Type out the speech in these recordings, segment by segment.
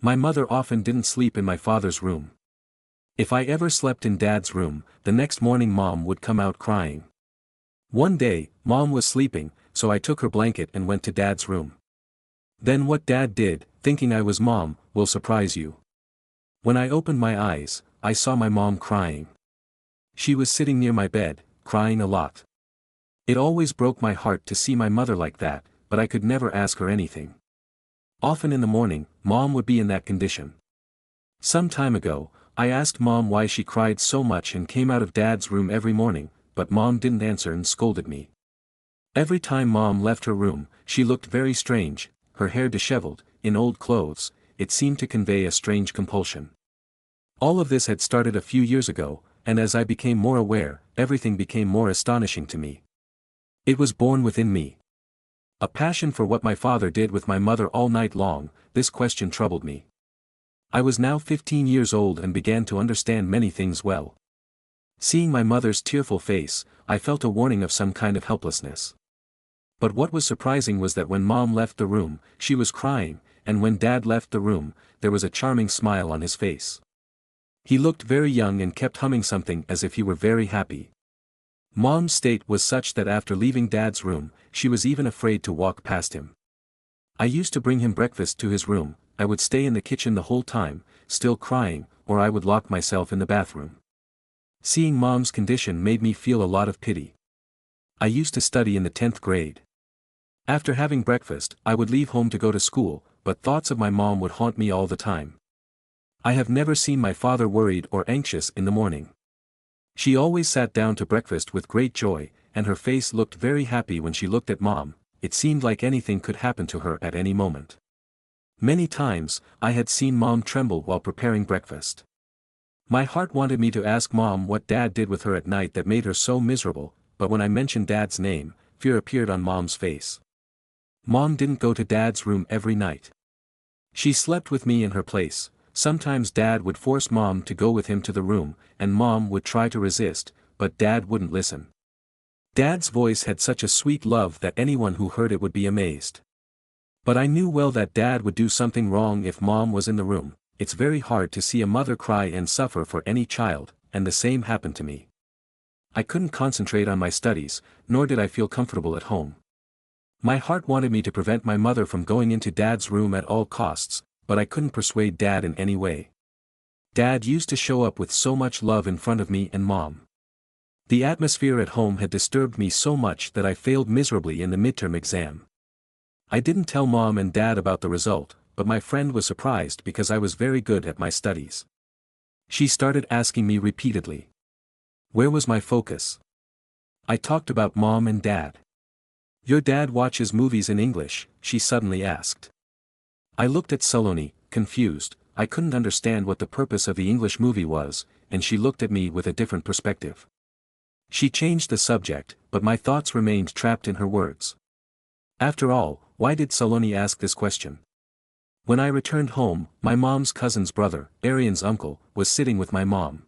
My mother often didn't sleep in my father's room. If I ever slept in Dad's room, the next morning Mom would come out crying. One day, Mom was sleeping, so I took her blanket and went to Dad's room. Then what Dad did, thinking I was Mom, will surprise you. When I opened my eyes, I saw my mom crying. She was sitting near my bed, crying a lot. It always broke my heart to see my mother like that, but I could never ask her anything. Often in the morning, Mom would be in that condition. Some time ago, I asked Mom why she cried so much and came out of Dad's room every morning, but Mom didn't answer and scolded me. Every time Mom left her room, she looked very strange, her hair disheveled, in old clothes. It seemed to convey a strange compulsion. All of this had started a few years ago, and as I became more aware, everything became more astonishing to me. It was born within me. A passion for what my father did with my mother all night long. This question troubled me. I was now 15 years old and began to understand many things well. Seeing my mother's tearful face, I felt a warning of some kind of helplessness. But what was surprising was that when Mom left the room, she was crying, and when Dad left the room, there was a charming smile on his face. He looked very young and kept humming something as if he were very happy. Mom's state was such that after leaving Dad's room, she was even afraid to walk past him. I used to bring him breakfast to his room. I would stay in the kitchen the whole time, still crying, or I would lock myself in the bathroom. Seeing Mom's condition made me feel a lot of pity. I used to study in the 10th grade. After having breakfast, I would leave home to go to school, but thoughts of my mom would haunt me all the time. I have never seen my father worried or anxious in the morning. She always sat down to breakfast with great joy, and her face looked very happy when she looked at Mom. It seemed like anything could happen to her at any moment. Many times, I had seen Mom tremble while preparing breakfast. My heart wanted me to ask Mom what Dad did with her at night that made her so miserable, but when I mentioned Dad's name, fear appeared on Mom's face. Mom didn't go to Dad's room every night. She slept with me in her place. Sometimes Dad would force Mom to go with him to the room, and Mom would try to resist, but Dad wouldn't listen. Dad's voice had such a sweet love that anyone who heard it would be amazed. But I knew well that Dad would do something wrong if Mom was in the room. It's very hard to see a mother cry and suffer for any child, and the same happened to me. I couldn't concentrate on my studies, nor did I feel comfortable at home. My heart wanted me to prevent my mother from going into Dad's room at all costs, but I couldn't persuade Dad in any way. Dad used to show up with so much love in front of me and Mom. The atmosphere at home had disturbed me so much that I failed miserably in the midterm exam. I didn't tell Mom and Dad about the result, but my friend was surprised because I was very good at my studies. She started asking me repeatedly. Where was my focus? I talked about Mom and Dad. Your dad watches movies in English, she suddenly asked. I looked at Saloni, confused. I couldn't understand what the purpose of the English movie was, and she looked at me with a different perspective. She changed the subject, but my thoughts remained trapped in her words. After all, why did Saloni ask this question? When I returned home, my mom's cousin's brother, Arian's uncle, was sitting with my mom.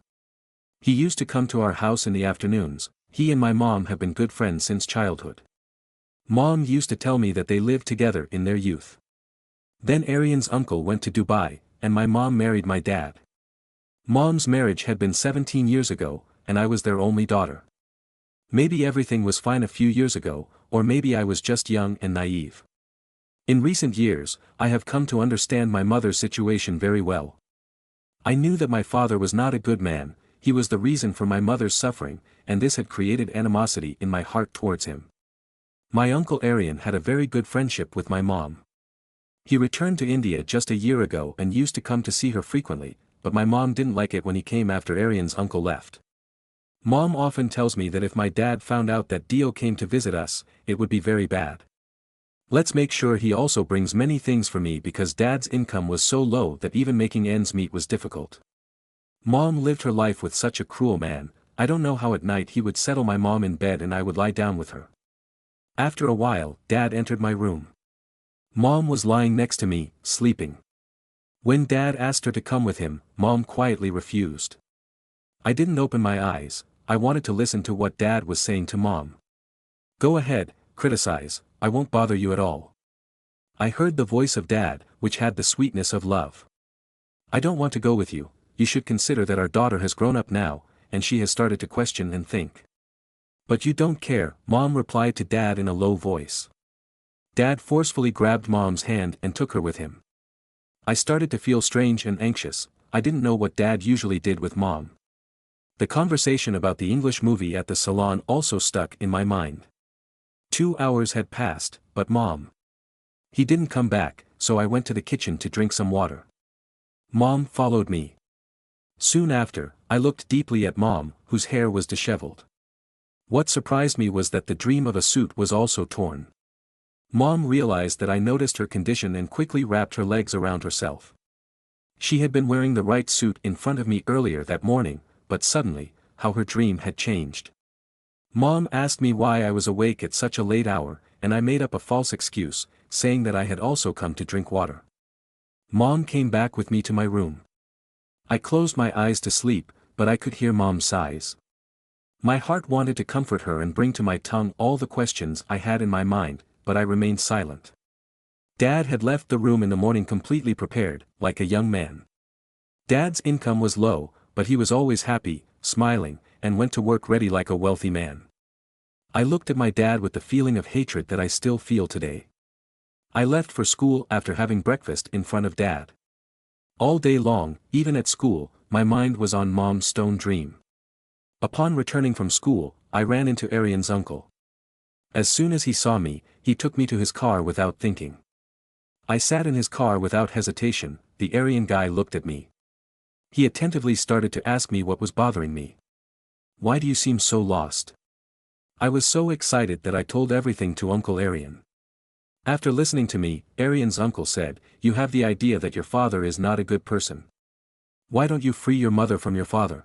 He used to come to our house in the afternoons. He and my mom have been good friends since childhood. Mom used to tell me that they lived together in their youth. Then Arian's uncle went to Dubai, and my mom married my dad. Mom's marriage had been 17 years ago, and I was their only daughter. Maybe everything was fine a few years ago, or maybe I was just young and naive. In recent years, I have come to understand my mother's situation very well. I knew that my father was not a good man. He was the reason for my mother's suffering, and this had created animosity in my heart towards him. My uncle Arian had a very good friendship with my mom. He returned to India just a year ago and used to come to see her frequently, but my mom didn't like it when he came after Arian's uncle left. Mom often tells me that if my dad found out that Dio came to visit us, it would be very bad. Let's make sure he also brings many things for me because Dad's income was so low that even making ends meet was difficult. Mom lived her life with such a cruel man. I don't know how at night he would settle my mom in bed and I would lie down with her. After a while, Dad entered my room. Mom was lying next to me, sleeping. When Dad asked her to come with him, Mom quietly refused. I didn't open my eyes. I wanted to listen to what Dad was saying to Mom. Go ahead, criticize, I won't bother you at all. I heard the voice of Dad, which had the sweetness of love. I don't want to go with you. You should consider that our daughter has grown up now, and she has started to question and think. But you don't care, Mom replied to Dad in a low voice. Dad forcefully grabbed Mom's hand and took her with him. I started to feel strange and anxious. I didn't know what Dad usually did with Mom. The conversation about the English movie at the salon also stuck in my mind. 2 hours had passed, but Mom. He didn't come back, so I went to the kitchen to drink some water. Mom followed me. Soon after, I looked deeply at Mom, whose hair was disheveled. What surprised me was that the dream of a suit was also torn. Mom realized that I noticed her condition and quickly wrapped her legs around herself. She had been wearing the right suit in front of me earlier that morning, but suddenly, how her dream had changed. Mom asked me why I was awake at such a late hour, and I made up a false excuse, saying that I had also come to drink water. Mom came back with me to my room. I closed my eyes to sleep, but I could hear Mom's sighs. My heart wanted to comfort her and bring to my tongue all the questions I had in my mind, but I remained silent. Dad had left the room in the morning completely prepared, like a young man. Dad's income was low, but he was always happy, smiling, and went to work ready like a wealthy man. I looked at my dad with the feeling of hatred that I still feel today. I left for school after having breakfast in front of Dad. All day long, even at school, my mind was on Mom's stone dream. Upon returning from school, I ran into Arian's uncle. As soon as he saw me, he took me to his car without thinking. I sat in his car without hesitation. The Arian guy looked at me. He attentively started to ask me what was bothering me. Why do you seem so lost? I was so excited that I told everything to Uncle Arian. After listening to me, Arian's uncle said, "You have the idea that your father is not a good person. Why don't you free your mother from your father?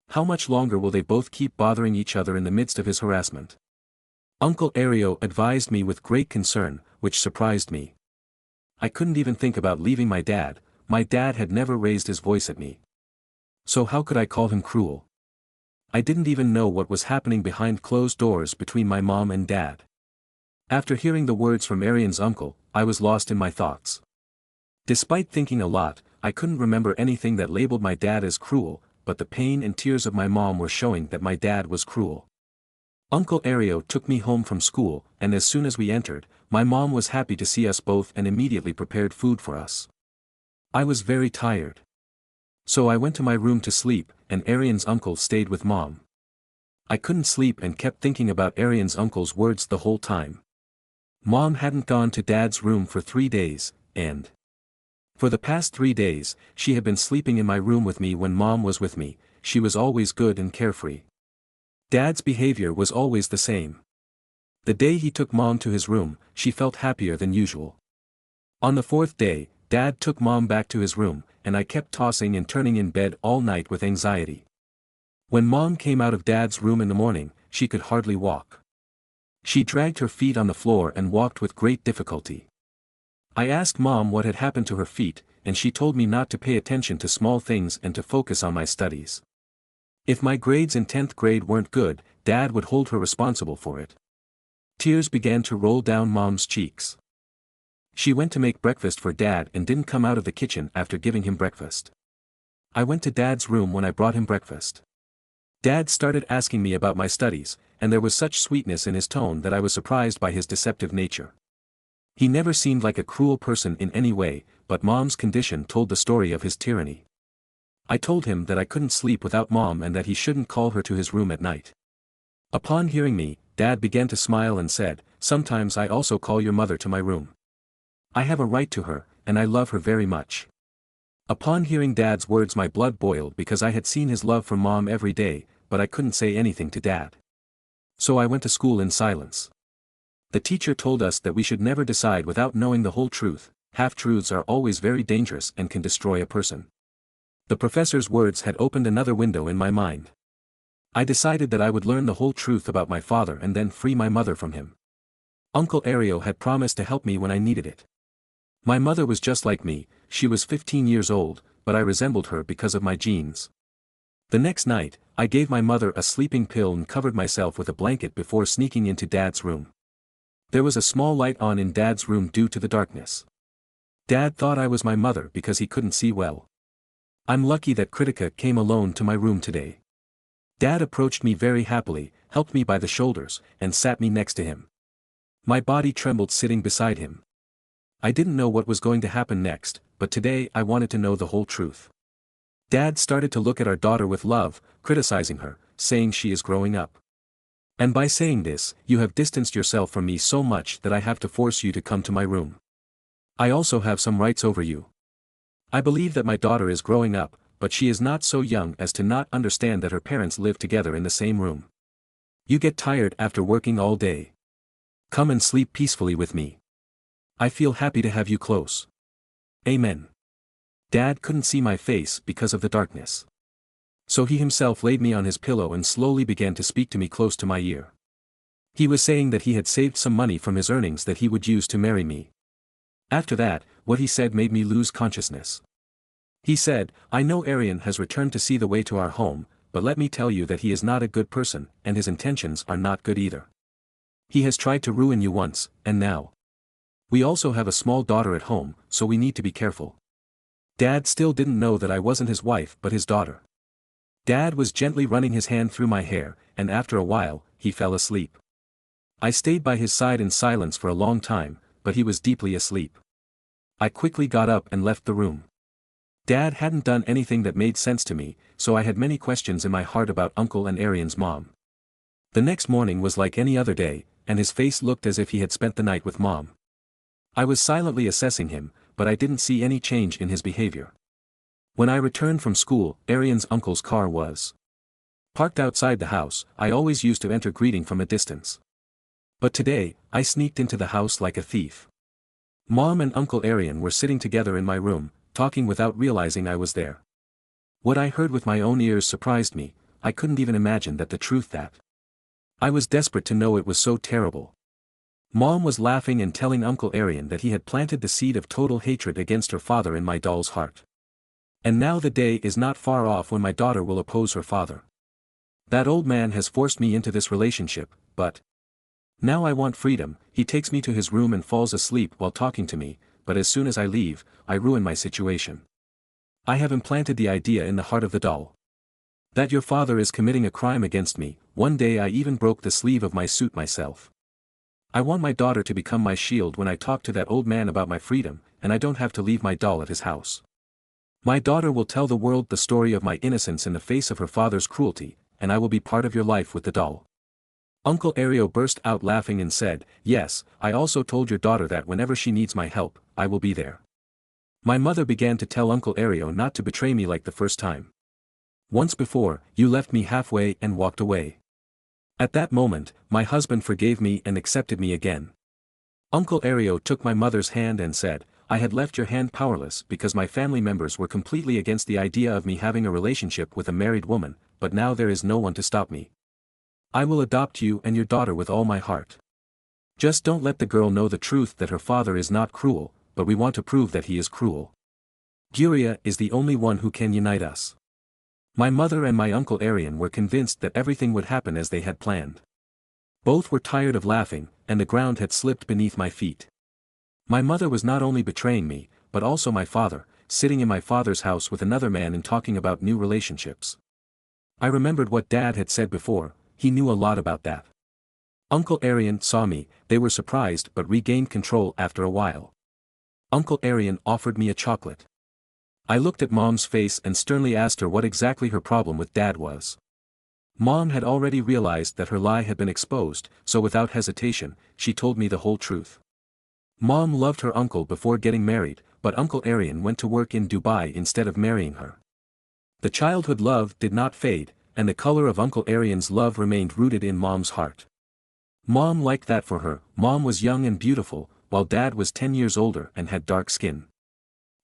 How much longer will they both keep bothering each other in the midst of his harassment?" Uncle Ario advised me with great concern, which surprised me. I couldn't even think about leaving my dad. My dad had never raised his voice at me. So how could I call him cruel? I didn't even know what was happening behind closed doors between my mom and dad. After hearing the words from Arian's uncle, I was lost in my thoughts. Despite thinking a lot, I couldn't remember anything that labeled my dad as cruel, but the pain and tears of my mom were showing that my dad was cruel. Uncle Ario took me home from school, and as soon as we entered, my mom was happy to see us both and immediately prepared food for us. I was very tired. So I went to my room to sleep, and Arian's uncle stayed with Mom. I couldn't sleep and kept thinking about Arian's uncle's words the whole time. Mom hadn't gone to Dad's room for 3 days, and for the past 3 days, she had been sleeping in my room with me when Mom was with me. She was always good and carefree. Dad's behavior was always the same. The day he took Mom to his room, she felt happier than usual. On the 4th day, Dad took Mom back to his room, and I kept tossing and turning in bed all night with anxiety. When Mom came out of Dad's room in the morning, she could hardly walk. She dragged her feet on the floor and walked with great difficulty. I asked Mom what had happened to her feet, and she told me not to pay attention to small things and to focus on my studies. If my grades in 10th grade weren't good, Dad would hold her responsible for it. Tears began to roll down Mom's cheeks. She went to make breakfast for Dad and didn't come out of the kitchen after giving him breakfast. I went to Dad's room when I brought him breakfast. Dad started asking me about my studies, and there was such sweetness in his tone that I was surprised by his deceptive nature. He never seemed like a cruel person in any way, but Mom's condition told the story of his tyranny. I told him that I couldn't sleep without Mom and that he shouldn't call her to his room at night. Upon hearing me, Dad began to smile and said, "Sometimes I also call your mother to my room. I have a right to her, and I love her very much." Upon hearing Dad's words my blood boiled because I had seen his love for Mom every day, but I couldn't say anything to Dad. So I went to school in silence. The teacher told us that we should never decide without knowing the whole truth. Half-truths are always very dangerous and can destroy a person. The professor's words had opened another window in my mind. I decided that I would learn the whole truth about my father and then free my mother from him. Uncle Ario had promised to help me when I needed it. My mother was just like me. She was 15 years old, but I resembled her because of my genes. The next night, I gave my mother a sleeping pill and covered myself with a blanket before sneaking into Dad's room. There was a small light on in Dad's room due to the darkness. Dad thought I was my mother because he couldn't see well. I'm lucky that Kritika came alone to my room today. Dad approached me very happily, helped me by the shoulders, and sat me next to him. My body trembled sitting beside him. I didn't know what was going to happen next, but today I wanted to know the whole truth. Dad started to look at our daughter with love, criticizing her, saying she is growing up. And by saying this, you have distanced yourself from me so much that I have to force you to come to my room. I also have some rights over you. I believe that my daughter is growing up, but she is not so young as to not understand that her parents live together in the same room. You get tired after working all day. Come and sleep peacefully with me. I feel happy to have you close. Amen. Dad couldn't see my face because of the darkness. So he himself laid me on his pillow and slowly began to speak to me close to my ear. He was saying that he had saved some money from his earnings that he would use to marry me. After that, what he said made me lose consciousness. He said, I know Aryan has returned to see the way to our home, but let me tell you that he is not a good person, and his intentions are not good either. He has tried to ruin you once, and now. We also have a small daughter at home, so we need to be careful. Dad still didn't know that I wasn't his wife but his daughter. Dad was gently running his hand through my hair, and after a while, he fell asleep. I stayed by his side in silence for a long time, but he was deeply asleep. I quickly got up and left the room. Dad hadn't done anything that made sense to me, so I had many questions in my heart about Uncle and Aryan's mom. The next morning was like any other day, and his face looked as if he had spent the night with Mom. I was silently assessing him, but I didn't see any change in his behavior. When I returned from school, Aryan's uncle's car was parked outside the house. I always used to enter greeting from a distance. But today, I sneaked into the house like a thief. Mom and Uncle Aryan were sitting together in my room, talking without realizing I was there. What I heard with my own ears surprised me. I couldn't even imagine that the truth that I was desperate to know it was so terrible. Mom was laughing and telling Uncle Aryan that he had planted the seed of total hatred against her father in my doll's heart. And now the day is not far off when my daughter will oppose her father. That old man has forced me into this relationship, but now I want freedom. He takes me to his room and falls asleep while talking to me, but as soon as I leave, I ruin my situation. I have implanted the idea in the heart of the doll that your father is committing a crime against me. One day I even broke the sleeve of my suit myself. I want my daughter to become my shield when I talk to that old man about my freedom, and I don't have to leave my doll at his house. My daughter will tell the world the story of my innocence in the face of her father's cruelty, and I will be part of your life with the doll. Uncle Ario burst out laughing and said, yes, I also told your daughter that whenever she needs my help, I will be there. My mother began to tell Uncle Ario not to betray me like the first time. Once before, you left me halfway and walked away. At that moment, my husband forgave me and accepted me again. Uncle Ario took my mother's hand and said, I had left your hand powerless because my family members were completely against the idea of me having a relationship with a married woman, but now there is no one to stop me. I will adopt you and your daughter with all my heart. Just don't let the girl know the truth that her father is not cruel, but we want to prove that he is cruel. Guria is the only one who can unite us. My mother and my Uncle Aryan were convinced that everything would happen as they had planned. Both were tired of laughing, and the ground had slipped beneath my feet. My mother was not only betraying me, but also my father, sitting in my father's house with another man and talking about new relationships. I remembered what Dad had said before. He knew a lot about that. Uncle Aryan saw me. They were surprised but regained control after a while. Uncle Aryan offered me a chocolate. I looked at Mom's face and sternly asked her what exactly her problem with Dad was. Mom had already realized that her lie had been exposed, so without hesitation, she told me the whole truth. Mom loved her uncle before getting married, but Uncle Aryan went to work in Dubai instead of marrying her. The childhood love did not fade, and the color of Uncle Aryan's love remained rooted in Mom's heart. Mom liked that for her. Mom was young and beautiful, while Dad was 10 years older and had dark skin.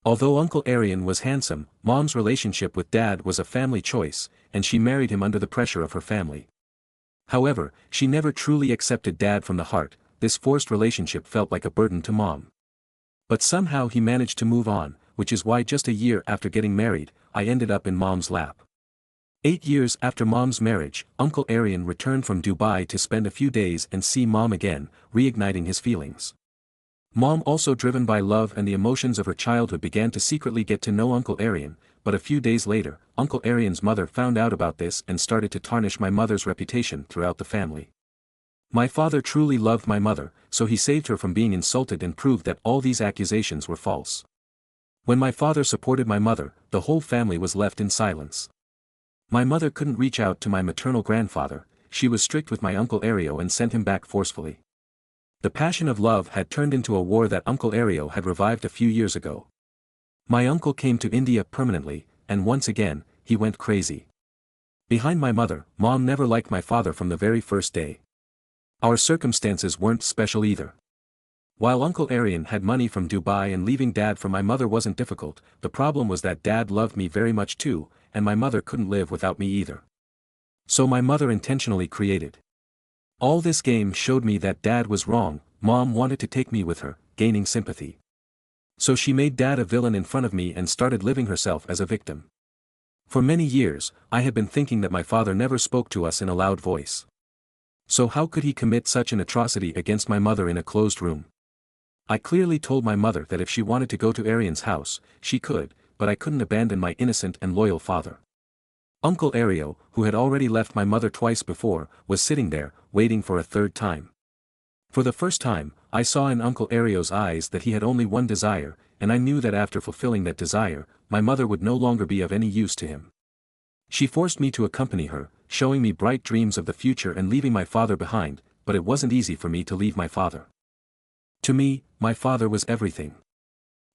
Although Uncle Aryan was handsome, Mom's relationship with Dad was a family choice, and she married him under the pressure of her family. However, she never truly accepted Dad from the heart. This forced relationship felt like a burden to Mom. But somehow he managed to move on, which is why just a year after getting married, I ended up in Mom's lap. 8 years after Mom's marriage, Uncle Aryan returned from Dubai to spend a few days and see Mom again, reigniting his feelings. Mom, also driven by love and the emotions of her childhood, began to secretly get to know Uncle Arian, but a few days later, Uncle Arian's mother found out about this and started to tarnish my mother's reputation throughout the family. My father truly loved my mother, so he saved her from being insulted and proved that all these accusations were false. When my father supported my mother, the whole family was left in silence. My mother couldn't reach out to my maternal grandfather, she was strict with my Uncle Ario and sent him back forcefully. The passion of love had turned into a war that Uncle Ario had revived a few years ago. My uncle came to India permanently, and once again, he went crazy. Behind my mother, Mom never liked my father from the very first day. Our circumstances weren't special either. While Uncle Arian had money from Dubai and leaving Dad for my mother wasn't difficult, the problem was that Dad loved me very much too, and my mother couldn't live without me either. So my mother intentionally created. All this game showed me that Dad was wrong. Mom wanted to take me with her, gaining sympathy. So she made Dad a villain in front of me and started living herself as a victim. For many years, I had been thinking that my father never spoke to us in a loud voice. So how could he commit such an atrocity against my mother in a closed room? I clearly told my mother that if she wanted to go to Arian's house, she could, but I couldn't abandon my innocent and loyal father. Uncle Ario, who had already left my mother twice before, was sitting there, waiting for a third time. For the first time, I saw in Uncle Ario's eyes that he had only one desire, and I knew that after fulfilling that desire, my mother would no longer be of any use to him. She forced me to accompany her, showing me bright dreams of the future and leaving my father behind, but it wasn't easy for me to leave my father. To me, my father was everything.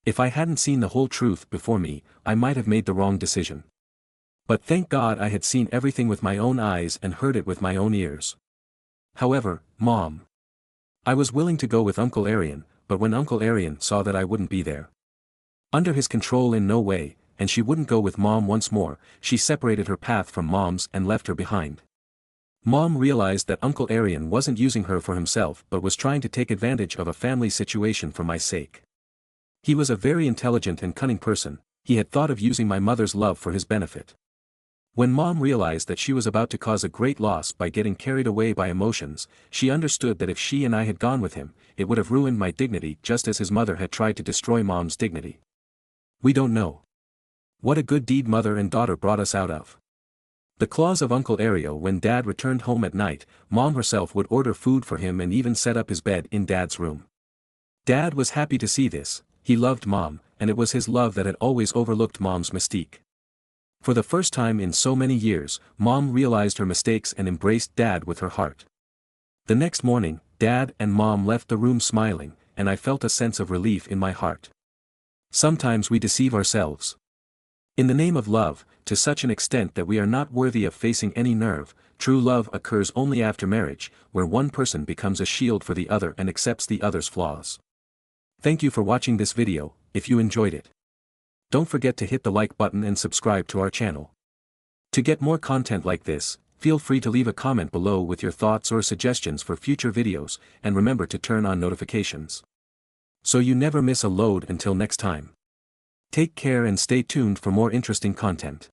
If I hadn't seen the whole truth before me, I might have made the wrong decision. But thank God I had seen everything with my own eyes and heard it with my own ears. However, Mom. I was willing to go with Uncle Arian, but when Uncle Arian saw that I wouldn't be there, under his control in no way, and she wouldn't go with Mom once more, she separated her path from Mom's and left her behind. Mom realized that Uncle Arian wasn't using her for himself but was trying to take advantage of a family situation for my sake. He was a very intelligent and cunning person, he had thought of using my mother's love for his benefit. When Mom realized that she was about to cause a great loss by getting carried away by emotions, she understood that if she and I had gone with him, it would have ruined my dignity just as his mother had tried to destroy Mom's dignity. We don't know what a good deed mother and daughter brought us out of. The claws of Uncle Ario. When Dad returned home at night, Mom herself would order food for him and even set up his bed in Dad's room. Dad was happy to see this, he loved Mom, and it was his love that had always overlooked Mom's mystique. For the first time in so many years, Mom realized her mistakes and embraced Dad with her heart. The next morning, Dad and Mom left the room smiling, and I felt a sense of relief in my heart. Sometimes we deceive ourselves in the name of love, to such an extent that we are not worthy of facing any nerve. True love occurs only after marriage, where one person becomes a shield for the other and accepts the other's flaws. Thank you for watching this video. If you enjoyed it, don't forget to hit the like button and subscribe to our channel. To get more content like this, feel free to leave a comment below with your thoughts or suggestions for future videos, and remember to turn on notifications so you never miss a load. Until next time. Take care and stay tuned for more interesting content.